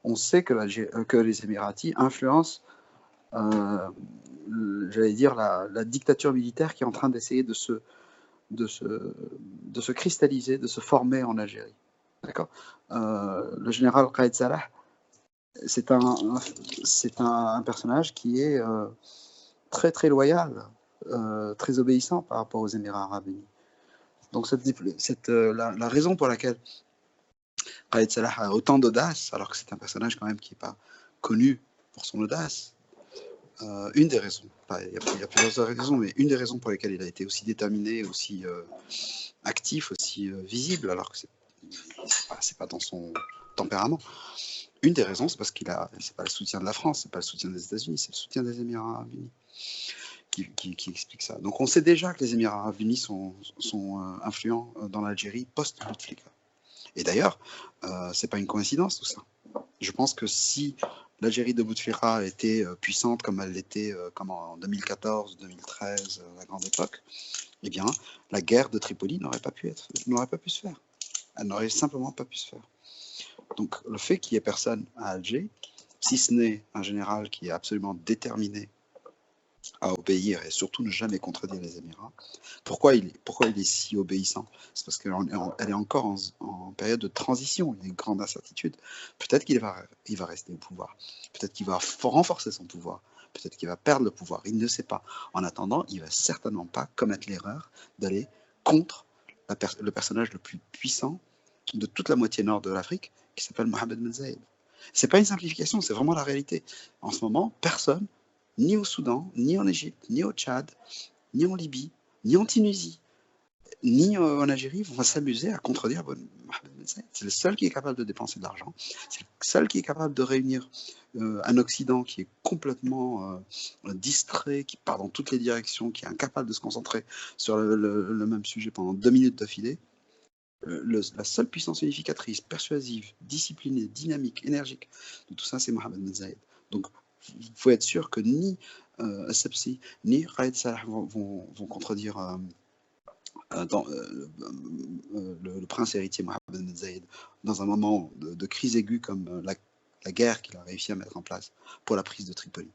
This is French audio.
on sait que les Émiratis influencent, j'allais dire, la dictature militaire qui est en train d'essayer de se cristalliser, de se former en Algérie. D'accord. Le général Qaïd Salah, c'est un personnage qui est très très loyal, très obéissant par rapport aux Émirats arabes unis. Donc la raison pour laquelle Khaled Salah a autant d'audace, alors que c'est un personnage quand même qui n'est pas connu pour son audace, une des raisons, il y a plusieurs raisons, mais une des raisons pour lesquelles il a été aussi déterminé, aussi actif, aussi visible, alors que c'est pas dans son tempérament. Une des raisons, c'est parce c'est pas le soutien de la France, c'est pas le soutien des États-Unis, c'est le soutien des Émirats arabes unis qui explique ça. Donc on sait déjà que les Émirats arabes unis sont influents dans l'Algérie post-Bouteflika. Et d'ailleurs, c'est pas une coïncidence tout ça. Je pense que si l'Algérie de Bouteflika était puissante comme elle l'était comme en 2014, 2013, la grande époque, eh bien, la guerre de Tripoli n'aurait pas pu se faire. Elle n'aurait simplement pas pu se faire. Donc le fait qu'il n'y ait personne à Alger, si ce n'est un général qui est absolument déterminé à obéir et surtout ne jamais contredire les Émirats. Pourquoi il est si obéissant? C'est parce qu'elle est encore en période de transition, il y a une grande incertitude. Peut-être qu'il va rester au pouvoir, peut-être qu'il va renforcer son pouvoir, peut-être qu'il va perdre le pouvoir, il ne sait pas. En attendant, il ne va certainement pas commettre l'erreur d'aller contre le personnage le plus puissant de toute la moitié nord de l'Afrique, qui s'appelle Mohamed Ben Zayed. C'est pas une simplification, c'est vraiment la réalité. En ce moment, personne, ni au Soudan, ni en Égypte, ni au Tchad, ni en Libye, ni en Tunisie, ni en Algérie vont s'amuser à contredire Mohamed Ben Zayed. C'est le seul qui est capable de dépenser de l'argent, c'est le seul qui est capable de réunir un Occident qui est complètement distrait, qui part dans toutes les directions, qui est incapable de se concentrer sur le même sujet pendant 2 minutes d'affilée. La seule puissance unificatrice, persuasive, disciplinée, dynamique, énergique de tout ça, c'est Mohamed Ben Zayed. Donc, il faut être sûr que ni Essebsi ni Khaled Salah vont contredire le prince héritier Mohamed Ben Zayed dans un moment de crise aiguë comme la guerre qu'il a réussi à mettre en place pour la prise de Tripoli.